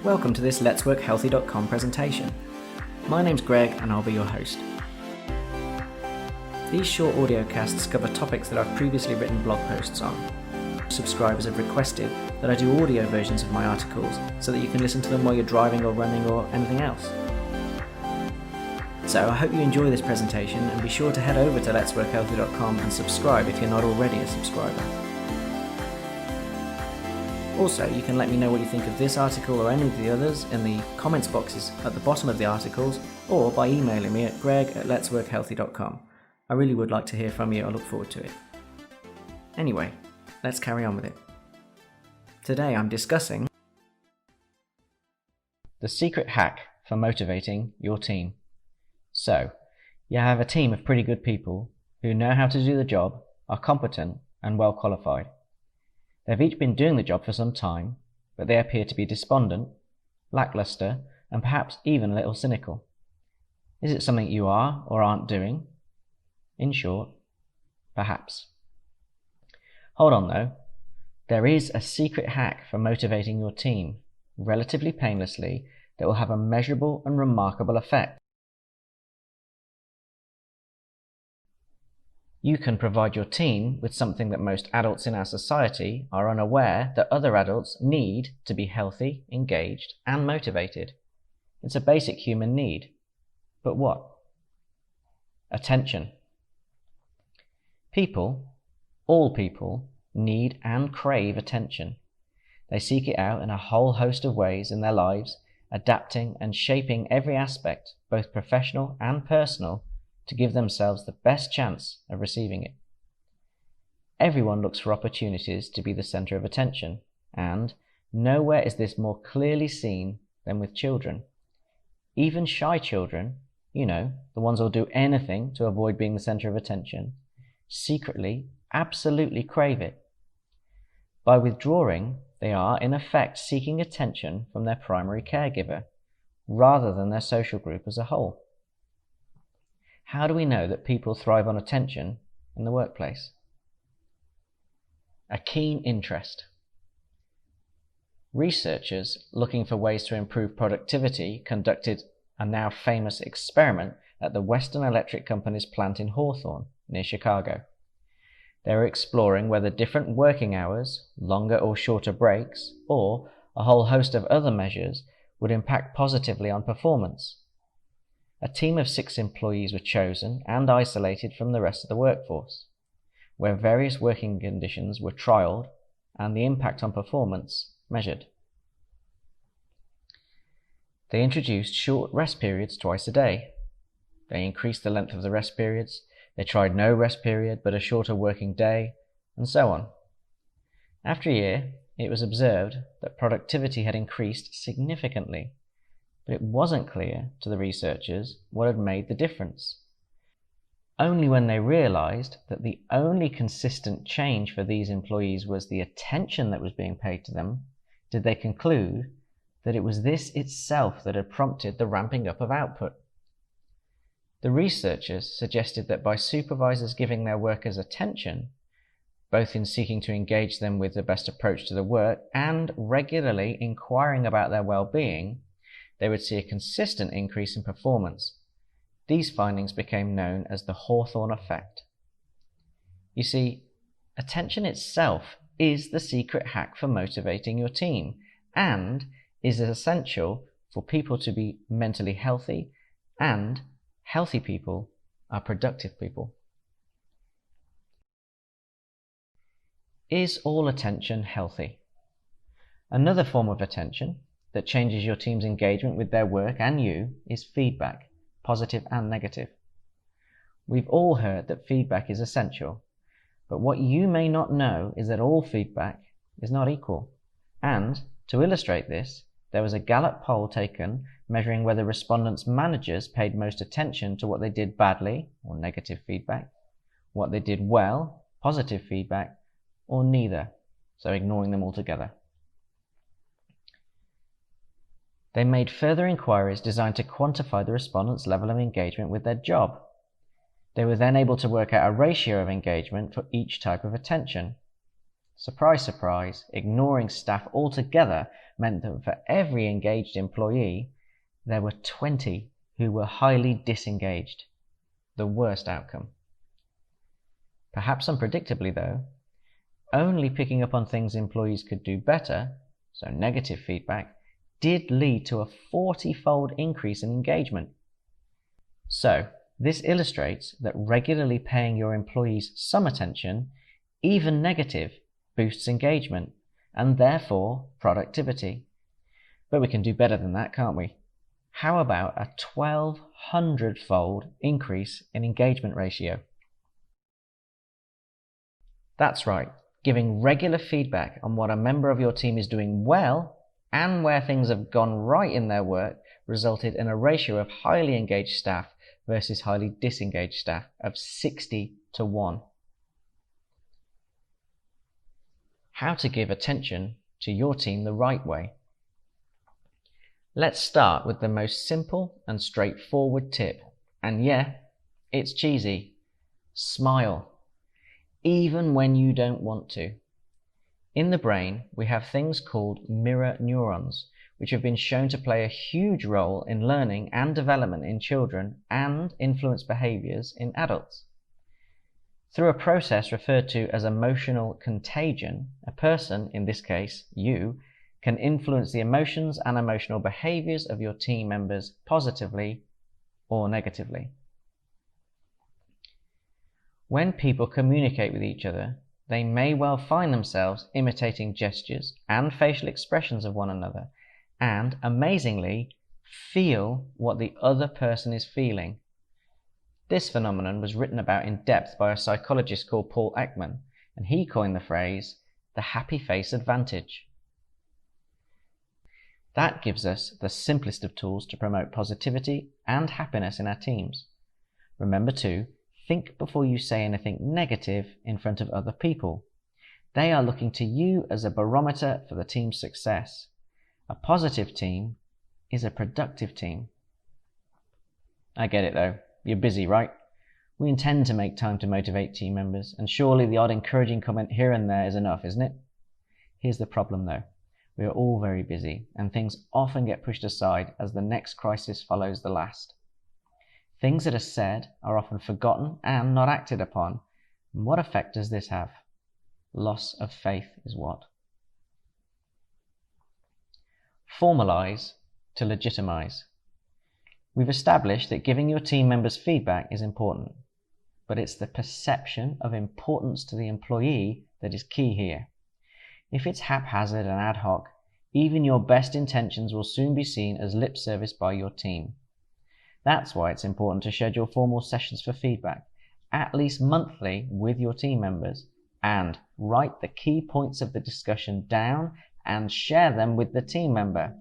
Welcome to this letsworkhealthy.com presentation. My name's Greg and I'll be your host. These short audiocasts cover topics that I've previously written blog posts on. Subscribers have requested that I do audio versions of my articles so that you can listen to them while you're driving or running or anything else. So I hope you enjoy this presentation and be sure to head over to letsworkhealthy.com and subscribe if you're not already a subscriber. Also, you can let me know what you think of this article or any of the others in the comments boxes at the bottom of the articles or by emailing me at greg@letsworkhealthy.com. I really would like to hear from you. I look forward to it. Anyway, let's carry on with it. Today I'm discussing the secret hack for motivating your team. So, you have a team of pretty good people who know how to do the job, are competent and well qualified. They've each been doing the job for some time, but they appear to be despondent, lackluster, and perhaps even a little cynical. Is it something you are or aren't doing? In short, perhaps. Hold on though. There is a secret hack for motivating your team, relatively painlessly, that will have a measurable and remarkable effect. You can provide your team with something that most adults in our society are unaware that other adults need to be healthy, engaged, and motivated. It's a basic human need. But what? Attention. People, all people, need and crave attention. They seek it out in a whole host of ways in their lives, adapting and shaping every aspect, both professional and personal, to give themselves the best chance of receiving it. Everyone looks for opportunities to be the centre of attention, and nowhere is this more clearly seen than with children. Even shy children, the ones who'll do anything to avoid being the centre of attention, secretly, absolutely crave it. By withdrawing, they are in effect seeking attention from their primary caregiver, rather than their social group as a whole. How do we know that people thrive on attention in the workplace? A keen interest. Researchers looking for ways to improve productivity conducted a now famous experiment at the Western Electric Company's plant in Hawthorne, near Chicago. They were exploring whether different working hours, longer or shorter breaks, or a whole host of other measures would impact positively on performance. A team of 6 employees were chosen and isolated from the rest of the workforce, where various working conditions were trialled and the impact on performance measured. They introduced short rest periods twice a day. They increased the length of the rest periods. They tried no rest period but a shorter working day, and so on. After a year, it was observed that productivity had increased significantly. But it wasn't clear to the researchers what had made the difference. Only when they realized that the only consistent change for these employees was the attention that was being paid to them, did they conclude that it was this itself that had prompted the ramping up of output. The researchers suggested that by supervisors giving their workers attention, both in seeking to engage them with the best approach to the work and regularly inquiring about their well-being, they would see a consistent increase in performance. These findings became known as the Hawthorne effect. You see, attention itself is the secret hack for motivating your team and is essential for people to be mentally healthy, and healthy people are productive people. Is all attention healthy? Another form of attention that changes your team's engagement with their work and you is feedback, positive and negative. We've all heard that feedback is essential, but what you may not know is that all feedback is not equal. And to illustrate this, there was a Gallup poll taken measuring whether respondents' managers paid most attention to what they did badly, or negative feedback, what they did well, positive feedback, or neither, so ignoring them altogether. They made further inquiries designed to quantify the respondents' level of engagement with their job. They were then able to work out a ratio of engagement for each type of attention. Surprise, surprise, ignoring staff altogether meant that for every engaged employee, there were 20 who were highly disengaged. The worst outcome. Perhaps unpredictably though, only picking up on things employees could do better, so negative feedback, did lead to a 40-fold increase in engagement. So, this illustrates that regularly paying your employees some attention, even negative, boosts engagement and therefore productivity. But we can do better than that, can't we? How about a 1200-fold increase in engagement ratio? That's right, giving regular feedback on what a member of your team is doing well and where things have gone right in their work resulted in a ratio of highly engaged staff versus highly disengaged staff of 60-1. How to give attention to your team the right way. Let's start with the most simple and straightforward tip. And yeah, it's cheesy. Smile. Even when you don't want to. In the brain, we have things called mirror neurons, which have been shown to play a huge role in learning and development in children and influence behaviors in adults. Through a process referred to as emotional contagion, a person, in this case you, can influence the emotions and emotional behaviors of your team members positively or negatively. When people communicate with each other, they may well find themselves imitating gestures and facial expressions of one another, and, amazingly, feel what the other person is feeling. This phenomenon was written about in depth by a psychologist called Paul Ekman, and he coined the phrase, the happy face advantage. That gives us the simplest of tools to promote positivity and happiness in our teams. Remember to think before you say anything negative in front of other people. They are looking to you as a barometer for the team's success. A positive team is a productive team. I get it though. You're busy, right? We intend to make time to motivate team members, and surely the odd encouraging comment here and there is enough, isn't it? Here's the problem though. We are all very busy, and things often get pushed aside as the next crisis follows the last. Things that are said are often forgotten and not acted upon. And what effect does this have? Loss of faith is what? Formalize to legitimize. We've established that giving your team members feedback is important, but it's the perception of importance to the employee that is key here. If it's haphazard and ad hoc, even your best intentions will soon be seen as lip service by your team. That's why it's important to schedule formal sessions for feedback, at least monthly with your team members, and write the key points of the discussion down and share them with the team member.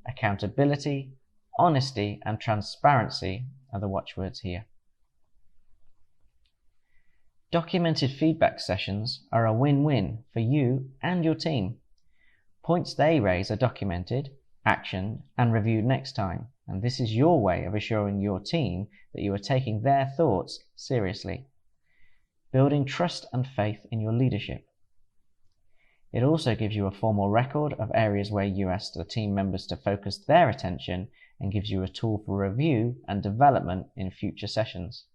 Accountability, honesty and transparency are the watchwords here. Documented feedback sessions are a win-win for you and your team. Points they raise are documented, actioned and reviewed next time, and this is your way of assuring your team that you are taking their thoughts seriously, building trust and faith in your leadership. It also gives you a formal record of areas where you asked the team members to focus their attention and gives you a tool for review and development in future sessions.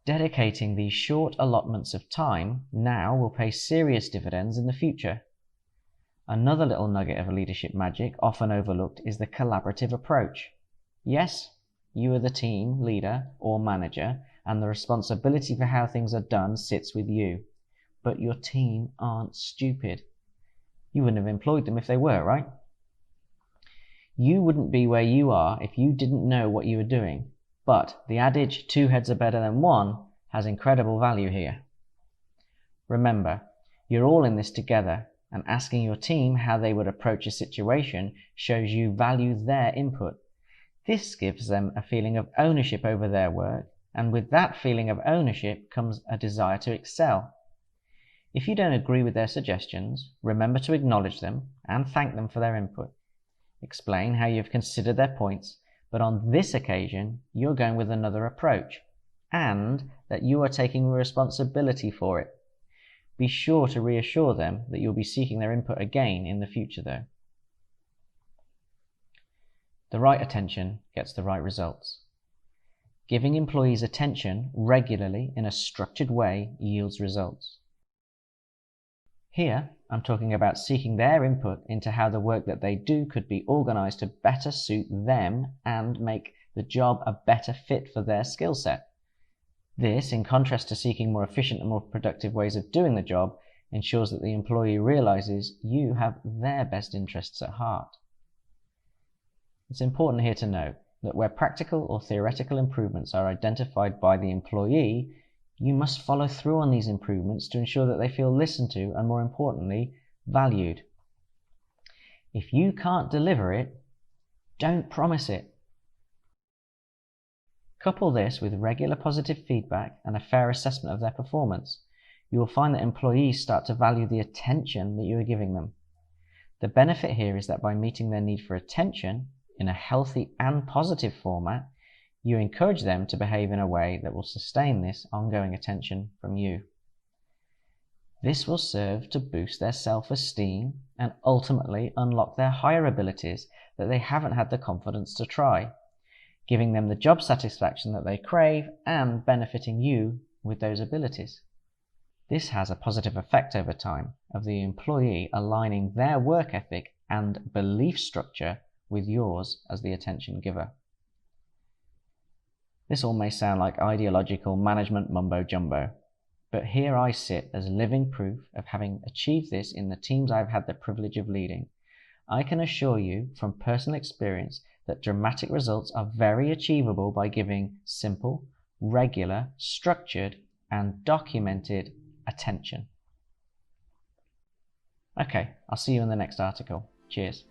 Dedicating these short allotments of time now will pay serious dividends in the future. Another little nugget of leadership magic often overlooked is the collaborative approach. Yes, you are the team leader or manager, and the responsibility for how things are done sits with you. But your team aren't stupid. You wouldn't have employed them if they were, right? You wouldn't be where you are if you didn't know what you were doing. But the adage, 2 heads are better than 1, has incredible value here. Remember, you're all in this together, and asking your team how they would approach a situation shows you value their input. This gives them a feeling of ownership over their work, and with that feeling of ownership comes a desire to excel. If you don't agree with their suggestions, remember to acknowledge them and thank them for their input. Explain how you've considered their points, but on this occasion you're going with another approach, and that you are taking responsibility for it. Be sure to reassure them that you'll be seeking their input again in the future though. The right attention gets the right results. Giving employees attention regularly in a structured way yields results. Here, I'm talking about seeking their input into how the work that they do could be organised to better suit them and make the job a better fit for their skill set. This, in contrast to seeking more efficient and more productive ways of doing the job, ensures that the employee realises you have their best interests at heart. It's important here to note that where practical or theoretical improvements are identified by the employee, you must follow through on these improvements to ensure that they feel listened to and, more importantly, valued. If you can't deliver it, don't promise it. Couple this with regular positive feedback and a fair assessment of their performance. You will find that employees start to value the attention that you are giving them. The benefit here is that by meeting their need for attention in a healthy and positive format, you encourage them to behave in a way that will sustain this ongoing attention from you. This will serve to boost their self-esteem and ultimately unlock their higher abilities that they haven't had the confidence to try, giving them the job satisfaction that they crave and benefiting you with those abilities. This has a positive effect over time of the employee aligning their work ethic and belief structure with yours as the attention giver. This all may sound like ideological management mumbo-jumbo, but here I sit as living proof of having achieved this in the teams I've had the privilege of leading. I can assure you from personal experience that dramatic results are very achievable by giving simple, regular, structured, and documented attention. Okay, I'll see you in the next article. Cheers.